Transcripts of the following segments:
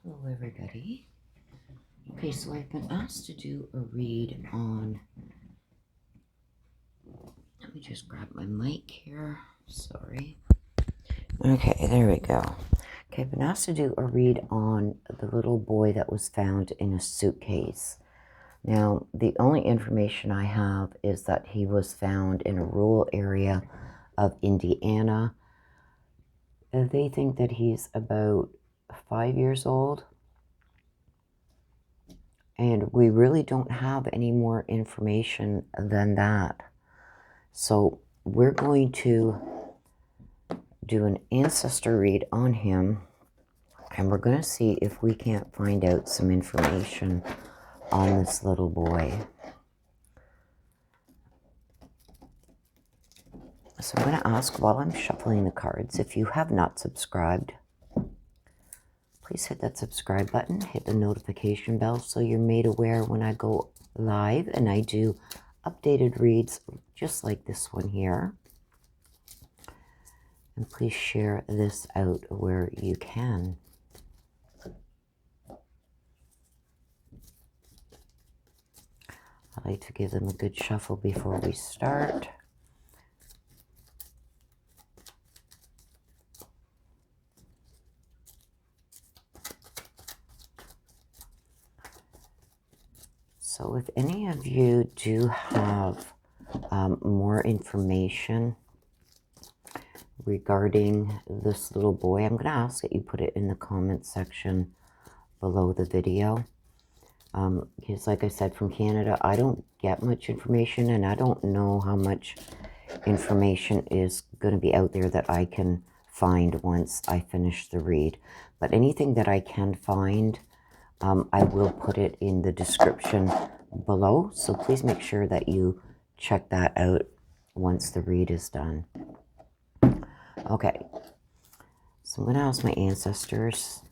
Hello everybody. Okay, so I've been asked to do a read on, let me just grab my mic here, sorry. Okay, there we go. Okay, I've been asked to do a read on the little boy that was found in a suitcase. Now, the only information I have is that he was found in a rural area of Indiana. They think that he's about 5 years old. And we really don't have any more information than that. So we're going to do an ancestor read on him. And we're going to see if we can't find out some information on this little boy. So I'm going to ask while I'm shuffling the cards, if you have not subscribed, please hit that subscribe button, hit the notification bell so you're made aware when I go live and I do updated reads just like this one here. And please share this out where you can. I like to give them a good shuffle before we start. So if any of you do have more information regarding this little boy, I'm going to ask that you put it in the comment section below the video. Because like I said, from Canada, I don't get much information, and I don't know how much information is going to be out there that I can find once I finish the read. But anything that I can find, I will put it in the description below. So please make sure that you check that out once the read is done. Okay, so I'm going to ask my ancestors,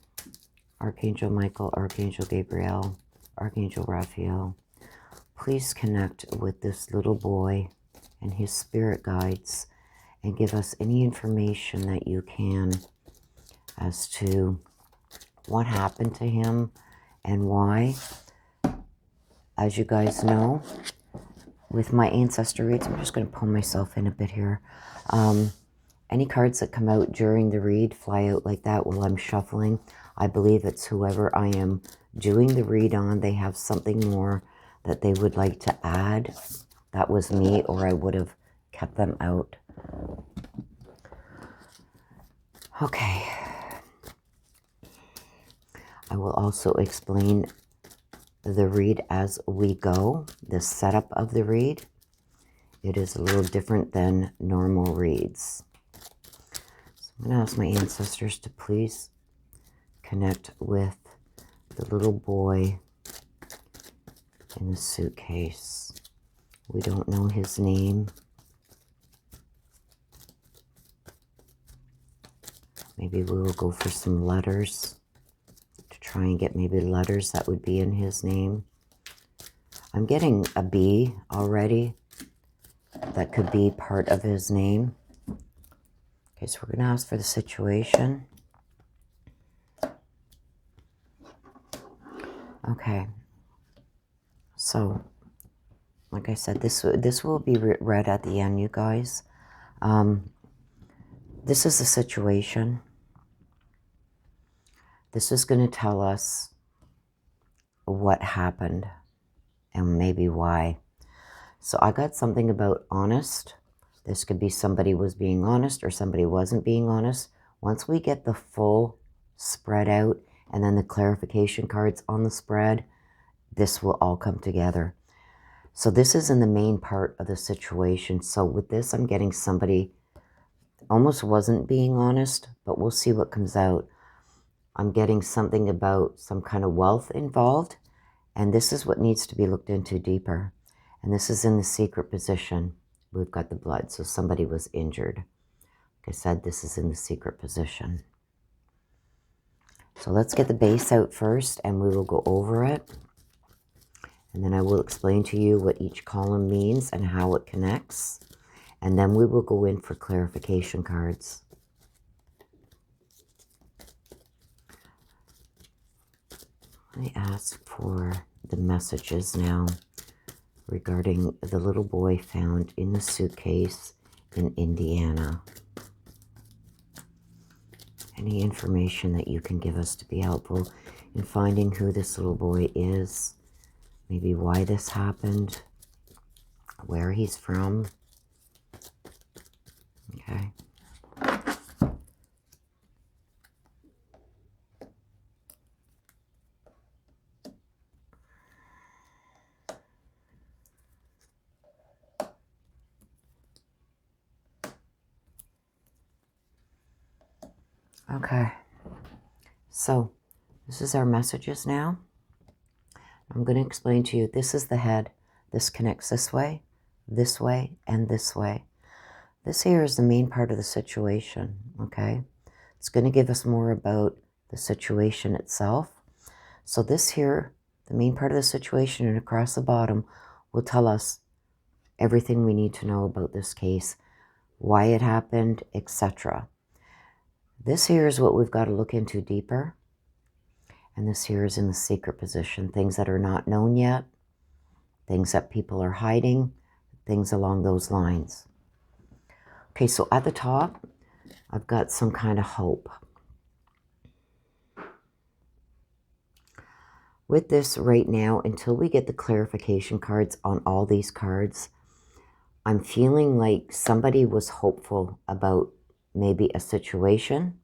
Archangel Michael, Archangel Gabriel, Archangel Raphael, please connect with this little boy and his spirit guides and give us any information that you can as to what happened to him and why. As you guys know, with my ancestor reads, I'm just going to pull myself in a bit here. Any cards that come out during the read fly out like that while I'm shuffling. I believe it's whoever I am doing the read on. They have something more that they would like to add. That was me, or I would have kept them out. Okay. I will also explain the read as we go, the setup of the read. It is a little different than normal reads. So I'm going to ask my ancestors to please connect with the little boy in the suitcase. We don't know his name. Maybe we will go for some letters to try and get maybe letters that would be in his name. I'm getting a B already. That could be part of his name. Okay, so we're going to ask for the situation. Okay. So, like I said, this will be read at the end, you guys. This is the situation. This is going to tell us what happened and maybe why. So I got something about honest. This could be somebody was being honest or somebody wasn't being honest. Once we get the full spread out and then the clarification cards on the spread, this will all come together. So this is in the main part of the situation. So with this, I'm getting somebody almost wasn't being honest, but we'll see what comes out. I'm getting something about some kind of wealth involved, and this is what needs to be looked into deeper. And this is in the secret position. We've got the blood, so somebody was injured. Like I said, this is in the secret position. So let's get the base out first, and we will go over it. And then I will explain to you what each column means and how it connects. And then we will go in for clarification cards. Let me ask for the messages now regarding the little boy found in the suitcase in Indiana. Any information that you can give us to be helpful in finding who this little boy is, maybe why this happened, where he's from. Okay. Okay. So, this is our messages now. I'm going to explain to you, this is the head. This connects this way, and this way. This here is the main part of the situation, okay? It's going to give us more about the situation itself. So this here, the main part of the situation and across the bottom, will tell us everything we need to know about this case, why it happened, etc. This here is what we've got to look into deeper. And this here is in the secret position, things that are not known yet, things that people are hiding, things along those lines. Okay, so at the top, I've got some kind of hope. With this right now, until we get the clarification cards on all these cards, I'm feeling like somebody was hopeful about maybe a situation.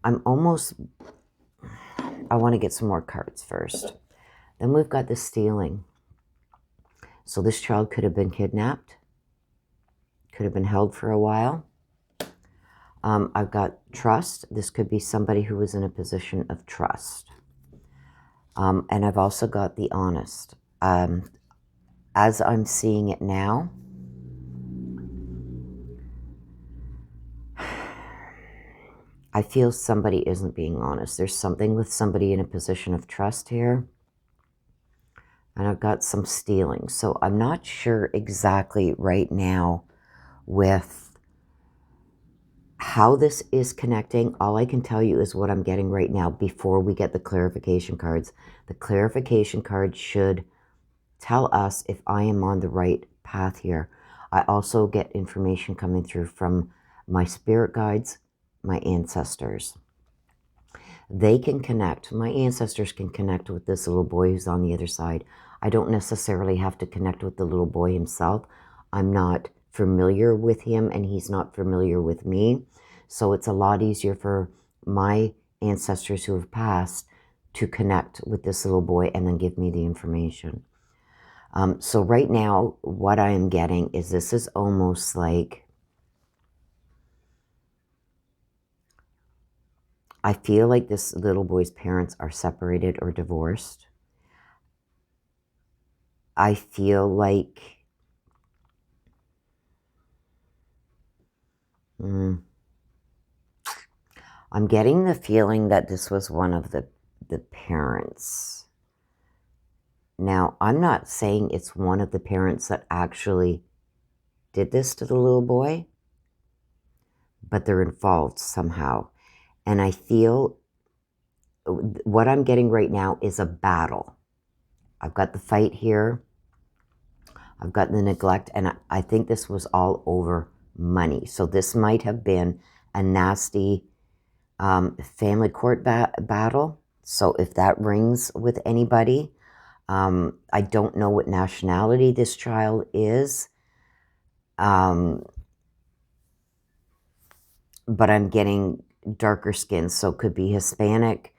I want to get some more cards first. Then we've got the stealing. So this child could have been kidnapped, could have been held for a while. I've got trust. This could be somebody who was in a position of trust. And I've also got the honest. As I'm seeing it now, I feel somebody isn't being honest. There's something with somebody in a position of trust here. And I've got some stealing. So I'm not sure exactly right now with how this is connecting. All I can tell you is what I'm getting right now before we get the clarification cards. The clarification cards should tell us if I am on the right path here. I also get information coming through from my spirit guides, my ancestors. They can connect. My ancestors can connect with this little boy who's on the other side. I don't necessarily have to connect with the little boy himself. I'm not familiar with him and he's not familiar with me. So it's a lot easier for my ancestors who have passed to connect with this little boy and then give me the information. So right now, what I am getting is this is almost like, I feel like this little boy's parents are separated or divorced. I feel like I'm getting the feeling that this was one of the parents. Now, I'm not saying it's one of the parents that actually did this to the little boy, but they're involved somehow. And I feel what I'm getting right now is a battle. I've got the fight here. I've got the neglect, and I think this was all over money. So this might have been a nasty family court battle. So if that rings with anybody, I don't know what nationality this child is, but I'm getting darker skin. So it could be Hispanic,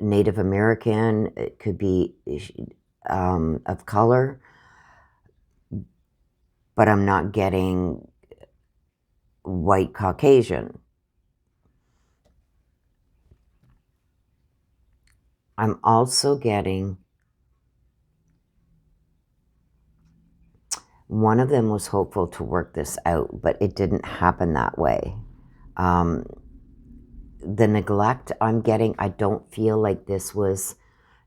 Native American, it could be of color, but I'm not getting white Caucasian. I'm also getting, one of them was hopeful to work this out, but it didn't happen that way. The neglect I'm getting, I don't feel like this was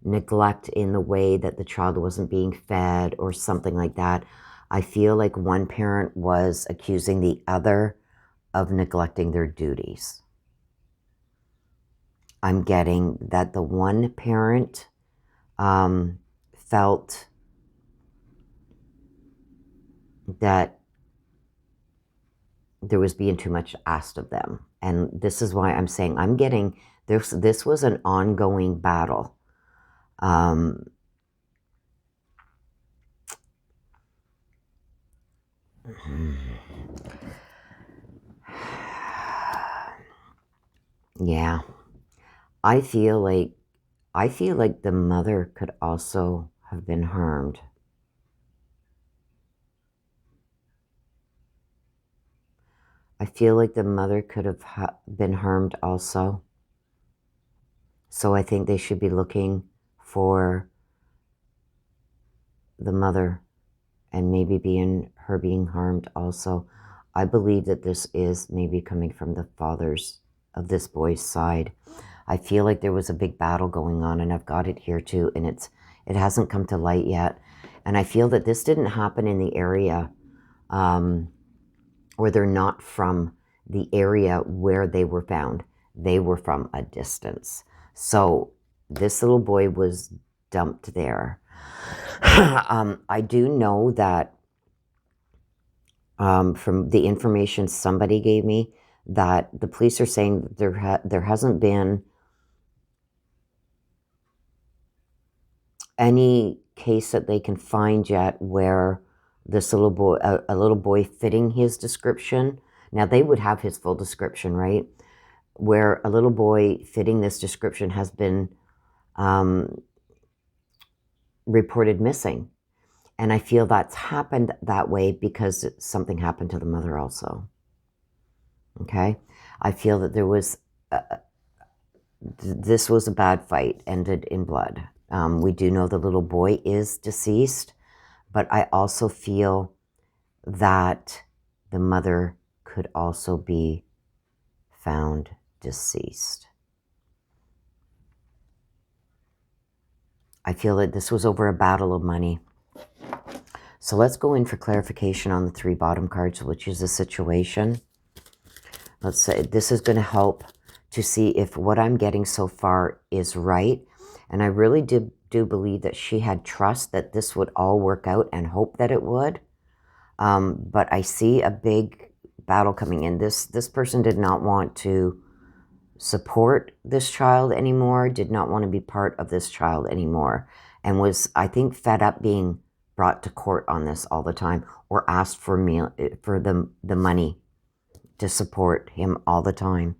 neglect in the way that the child wasn't being fed or something like that. I feel like one parent was accusing the other of neglecting their duties. I'm getting that the one parent felt that there was being too much asked of them. And this is why I'm saying I'm getting this was an ongoing battle. Yeah. I feel like the mother could also have been harmed. I feel like the mother could have been harmed also. So I think they should be looking for the mother and maybe her being harmed also. I believe that this is maybe coming from the fathers of this boy's side. I feel like there was a big battle going on, and I've got it here too, and it hasn't come to light yet. And I feel that this didn't happen in the area, or they're not from the area where they were found. They were from a distance. So this little boy was dumped there. I do know that from the information somebody gave me, that the police are saying that there hasn't been any case that they can find yet where this little boy, a little boy fitting his description. Now they would have his full description, right? Where a little boy fitting this description has been reported missing. And I feel that's happened that way because something happened to the mother also. Okay? I feel that there was, this was a bad fight, ended in blood. We do know the little boy is deceased, but I also feel that the mother could also be found deceased. I feel that this was over a battle of money. So let's go in for clarification on the 3 bottom cards, which is the situation. Let's say this is going to help to see if what I'm getting so far is right. And I really do believe that she had trust that this would all work out and hope that it would. But I see a big battle coming in. This person did not want to support this child anymore, did not want to be part of this child anymore, and was, I think, fed up being brought to court on this all the time, or asked for the money to support him all the time.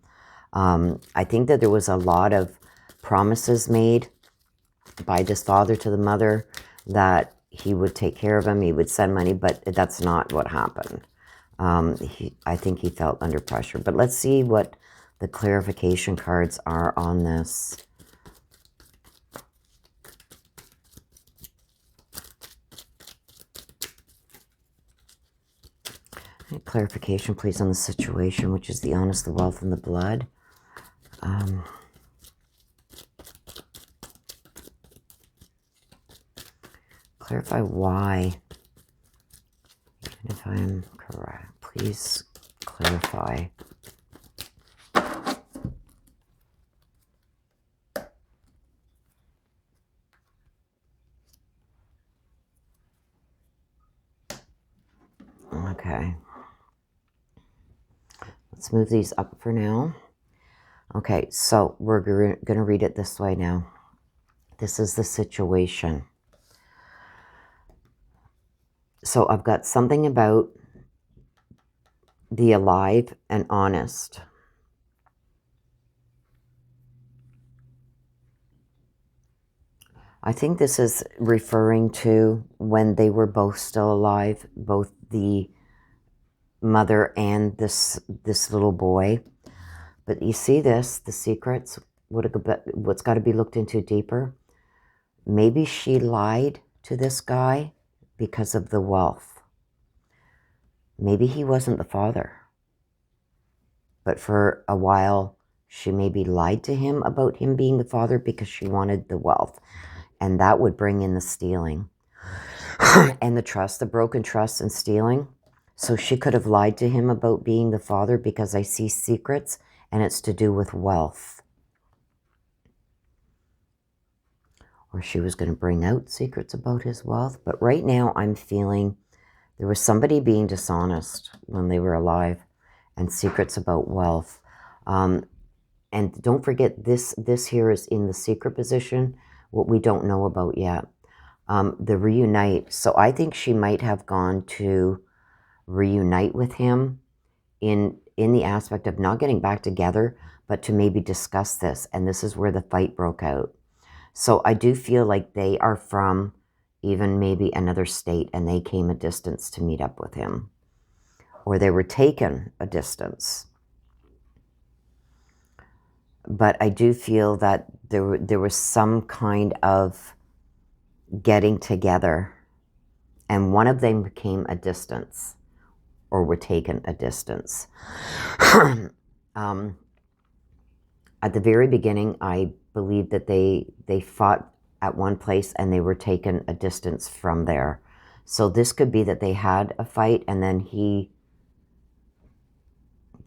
I think that there was a lot of promises made by this father to the mother that he would take care of him, he would send money, but that's not what happened. I think he felt under pressure. But let's see what the clarification cards are on this. Clarification, please, on the situation, which is the honest, the wealth, and the blood. Clarify why, even if I'm correct. Please clarify. Okay. Let's move these up for now. Okay, so we're going to read it this way now. This is the situation. So I've got something about the alive and honest. I think this is referring to when they were both still alive, both the mother and this little boy. But you see this, the secrets, what's got to be looked into deeper. Maybe she lied to this guy because of the wealth. Maybe he wasn't the father. But for a while, she maybe lied to him about him being the father because she wanted the wealth. And that would bring in the stealing and the trust, the broken trust and stealing. So she could have lied to him about being the father because I see secrets and it's to do with wealth. or she was going to bring out secrets about his wealth. But right now I'm feeling there was somebody being dishonest when they were alive, and secrets about wealth. And don't forget, this here is in the secret position, what we don't know about yet. The reunite. So I think she might have gone to reunite with him in the aspect of not getting back together, but to maybe discuss this. And this is where the fight broke out. So I do feel like they are from even maybe another state, and they came a distance to meet up with him. Or they were taken a distance. But I do feel that there was some kind of getting together, and one of them became a distance, or were taken a distance. At the very beginning, I believe that they fought at one place and they were taken a distance from there. So this could be that they had a fight, and then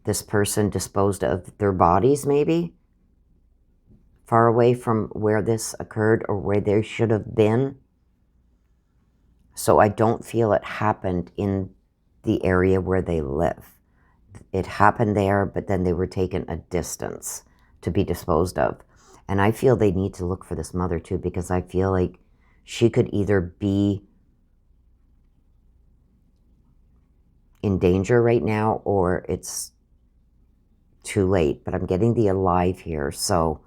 this person disposed of their bodies, maybe far away from where this occurred or where they should have been. So I don't feel it happened in the area where they live. It happened there, but then they were taken a distance to be disposed of. And I feel they need to look for this mother too, because I feel like she could either be in danger right now, or it's too late. But I'm getting the alive here. So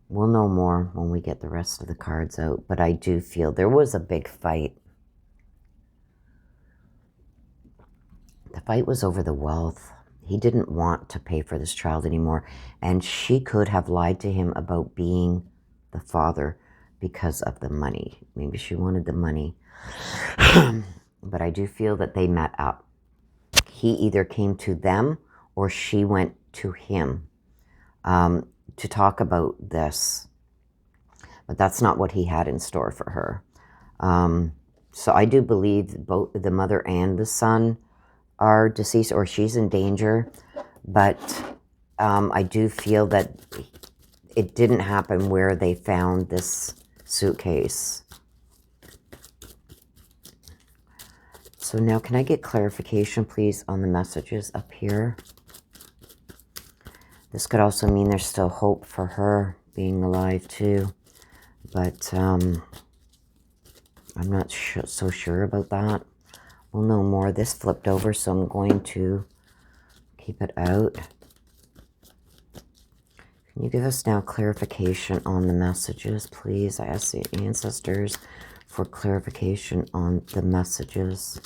we'll know more when we get the rest of the cards out. But I do feel there was a big fight. The fight was over the wealth. He didn't want to pay for this child anymore. And she could have lied to him about being the father because of the money. Maybe she wanted the money. But I do feel that they met up. He either came to them or she went to him to talk about this. But that's not what he had in store for her. So I do believe both the mother and the son are deceased, or she's in danger. But I do feel that it didn't happen where they found this suitcase. So now can I get clarification, please, on the messages up here? This could also mean there's still hope for her being alive too. But I'm not so sure about that. We'll know more. This flipped over, so I'm going to keep it out. Can you give us now clarification on the messages, please? I ask the ancestors for clarification on the messages.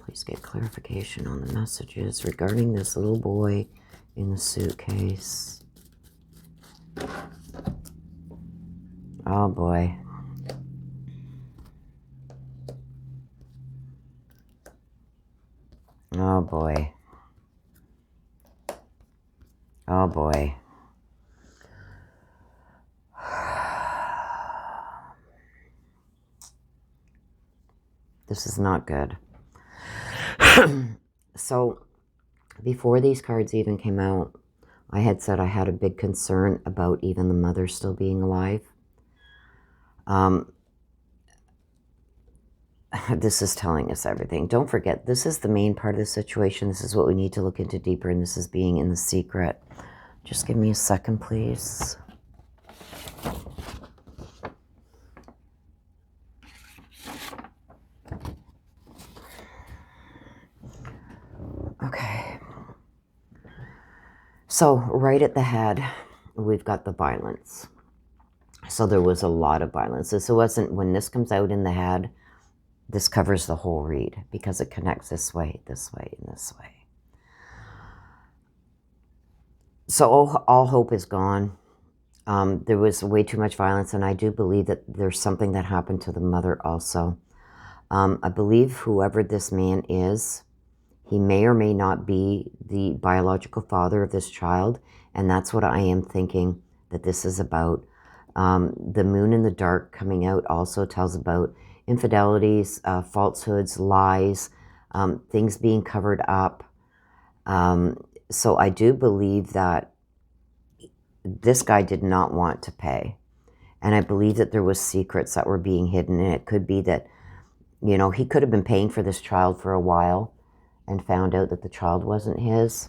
Please get clarification on the messages regarding this little boy in the suitcase. Oh boy. Oh boy. Oh boy. This is not good. So, before these cards even came out, I had said I had a big concern about even the mother still being alive. This is telling us everything. Don't forget, this is the main part of the situation. This is what we need to look into deeper, and this is being in the secret. Just give me a second, please. Okay. So, right at the head, we've got the violence. So there was a lot of violence. This wasn't, when this comes out in the head, this covers the whole read because it connects this way, and this way. So all hope is gone. There was way too much violence, and I do believe that there's something that happened to the mother also. I believe whoever this man is, he may or may not be the biological father of this child, and that's what I am thinking that this is about. The moon in the dark coming out also tells about infidelities, falsehoods, lies, things being covered up. So I do believe that this guy did not want to pay. And I believe that there was secrets that were being hidden. And it could be that, you know, he could have been paying for this child for a while and found out that the child wasn't his.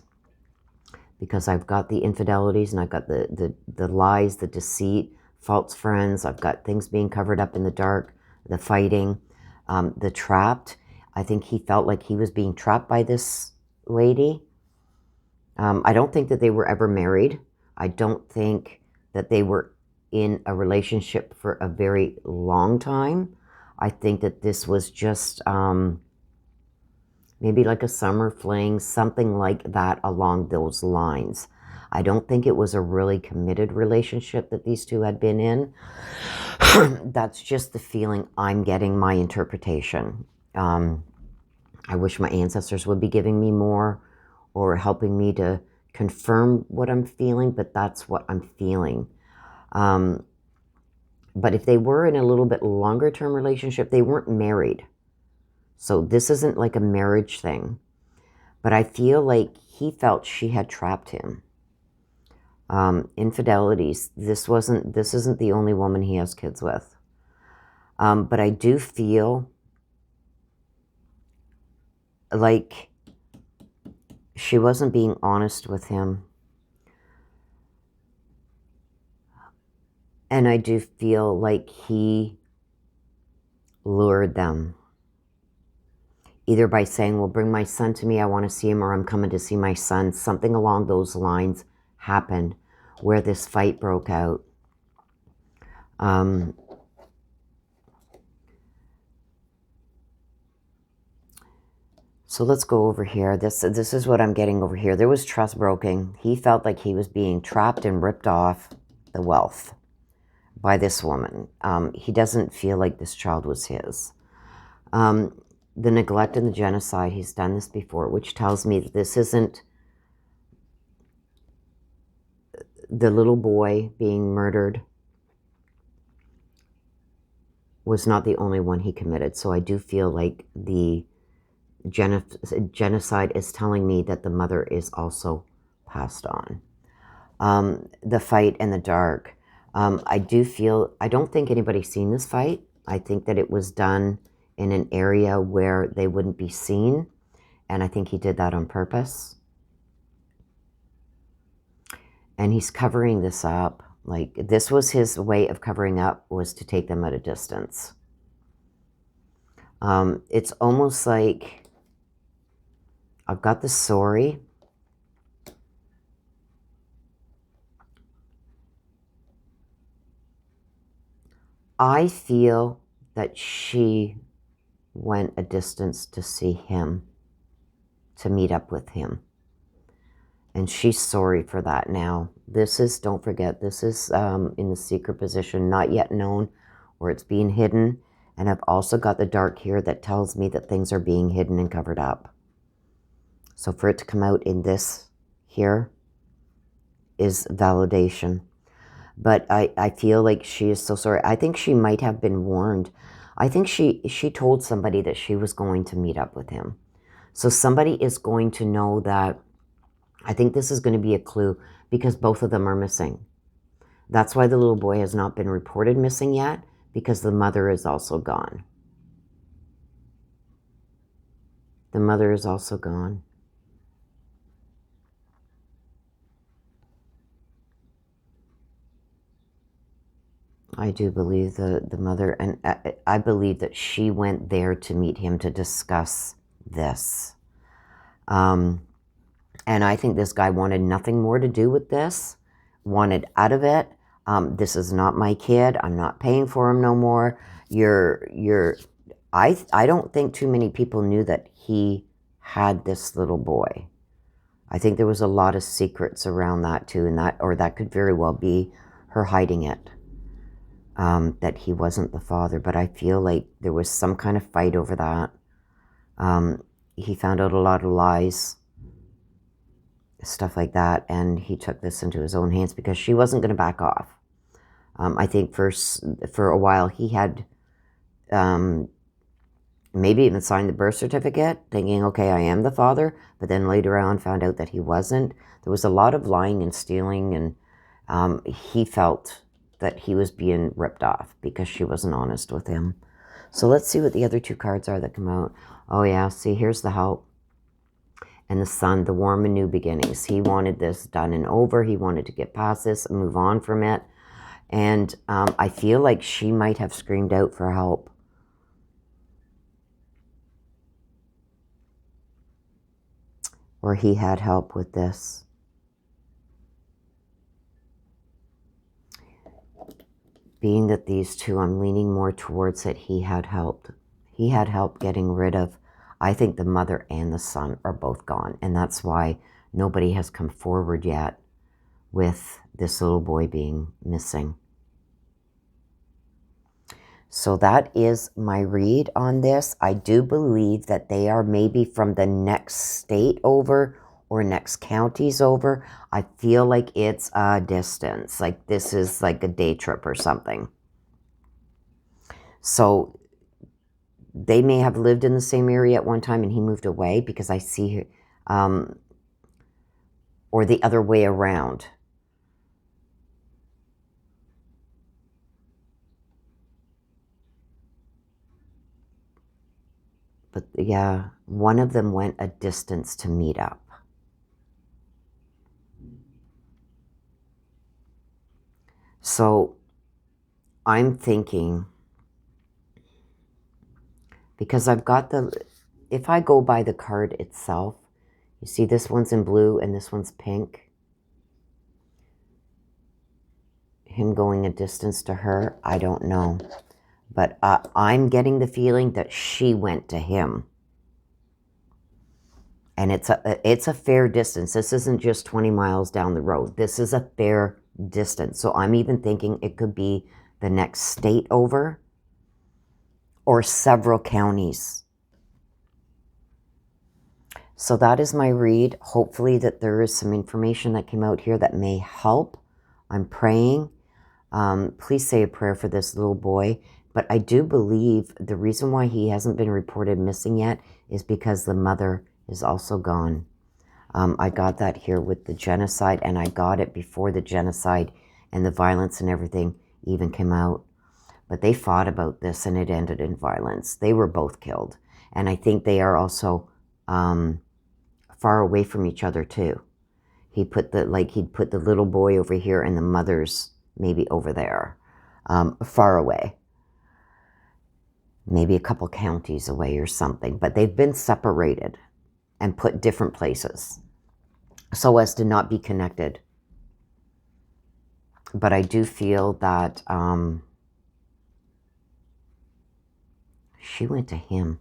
Because I've got the infidelities and I've got the lies, the deceit, false friends. I've got things being covered up in the dark, the fighting, the trapped. I think he felt like he was being trapped by this lady. I don't think that they were ever married. I don't think that they were in a relationship for a very long time. I think that this was just maybe like a summer fling, something like that along those lines. I don't think it was a really committed relationship that these two had been in. That's just the feeling I'm getting, my interpretation. I wish my ancestors would be giving me more or helping me to confirm what I'm feeling, but that's what I'm feeling. But if they were in a little bit longer term relationship, they weren't married. So this isn't like a marriage thing. But I feel like he felt she had trapped him. Infidelities. This isn't the only woman he has kids with. But I do feel like she wasn't being honest with him. And I do feel like he lured them. Either by saying, well, bring my son to me, I want to see him, or I'm coming to see my son. Something along those lines happened where this fight broke out. So let's go over here. This is what I'm getting over here. There was trust broken. He felt like he was being trapped and ripped off the wealth by this woman. He doesn't feel like this child was his. The neglect and the genocide, he's done this before, which tells me that this isn't the little boy being murdered was not the only one he committed. So I do feel like the genocide is telling me that the mother is also passed on. The fight in the dark. I don't think anybody's seen this fight. I think that it was done in an area where they wouldn't be seen. And I think he did that on purpose. And he's covering this up. Like, this was his way of covering up, was to take them at a distance. It's almost like I've got the sorry. I feel that she went a distance to see him, to meet up with him. And she's sorry for that now. This is, don't forget, this is in the secret position, not yet known, or it's being hidden. And I've also got the dark here that tells me that things are being hidden and covered up. So for it to come out in this here is validation. But I feel like she is so sorry. I think she might have been warned. I think she told somebody that she was going to meet up with him. So somebody is going to know that. I think this is going to be a clue because both of them are missing. That's why the little boy has not been reported missing yet, because the mother is also gone. The mother is also gone. I do believe the mother, and I believe that she went there to meet him to discuss this. And I think this guy wanted nothing more to do with this, wanted out of it. This is not my kid. I'm not paying for him no more. I don't think too many people knew that he had this little boy. I think there was a lot of secrets around that too, and that could very well be her hiding it. That he wasn't the father, but I feel like there was some kind of fight over that. He found out a lot of lies, stuff like that, and he took this into his own hands because she wasn't going to back off. I think for a while he had maybe even signed the birth certificate, thinking, okay, I am the father, but then later on found out that he wasn't. There was a lot of lying and stealing, and he felt that he was being ripped off because she wasn't honest with him. So let's see what the other two cards are that come out. Oh yeah, see, here's the help. And the Sun, the warm and new beginnings. He wanted this done and over. He wanted to get past this and move on from it. And I feel like she might have screamed out for help. Or he had help with this. Being that these two, I'm leaning more towards that he had helped. He had help getting rid of, I think the mother and the son are both gone. And that's why nobody has come forward yet with this little boy being missing. So that is my read on this. I do believe that they are maybe from the next state over or next counties over. I feel like it's a distance. Like this is like a day trip or something. So they may have lived in the same area at one time and he moved away, because I see, or the other way around. But yeah, one of them went a distance to meet up. So I'm thinking, because I've got the, if I go by the card itself, you see this one's in blue and this one's pink. Him going a distance to her, I don't know. But I'm getting the feeling that she went to him. And it's a fair distance. This isn't just 20 miles down the road. This is a fair distance. So I'm even thinking it could be the next state over or several counties. So that is my read. Hopefully that there is some information that came out here that may help. I'm praying. Please say a prayer for this little boy. But I do believe the reason why he hasn't been reported missing yet is because the mother is also gone. I got that here with the genocide, and I got it before the genocide and the violence and everything even came out. But they fought about this and it ended in violence. They were both killed. And I think they are also far away from each other too. He'd put the little boy over here and the mother's maybe over there, far away. Maybe a couple counties away or something. But they've been separated and put different places so as to not be connected. But I do feel that she went to him.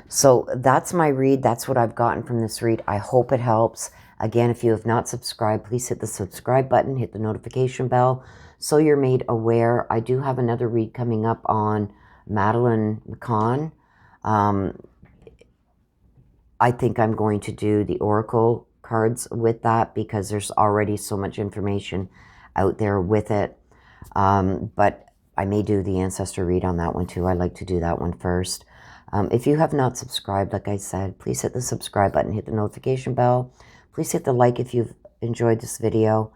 So that's my read. That's what I've gotten from this read. I hope it helps. Again, if you have not subscribed, please hit the subscribe button, hit the notification bell so you're made aware. I do have another read coming up on Madeline McCann. I think I'm going to do the Oracle cards with that because there's already so much information out there with it. But I may do the Ancestor read on that one too. I like to do that one first. If you have not subscribed, like I said, please hit the subscribe button, hit the notification bell. Please hit the like if you've enjoyed this video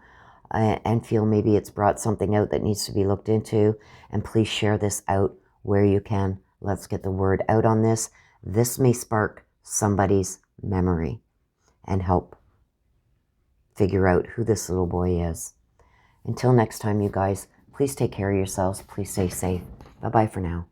and feel maybe it's brought something out that needs to be looked into. And please share this out where you can. Let's get the word out on this. This may spark somebody's memory and help figure out who this little boy is. Until next time, you guys, please take care of yourselves. Please stay safe. Bye-bye for now.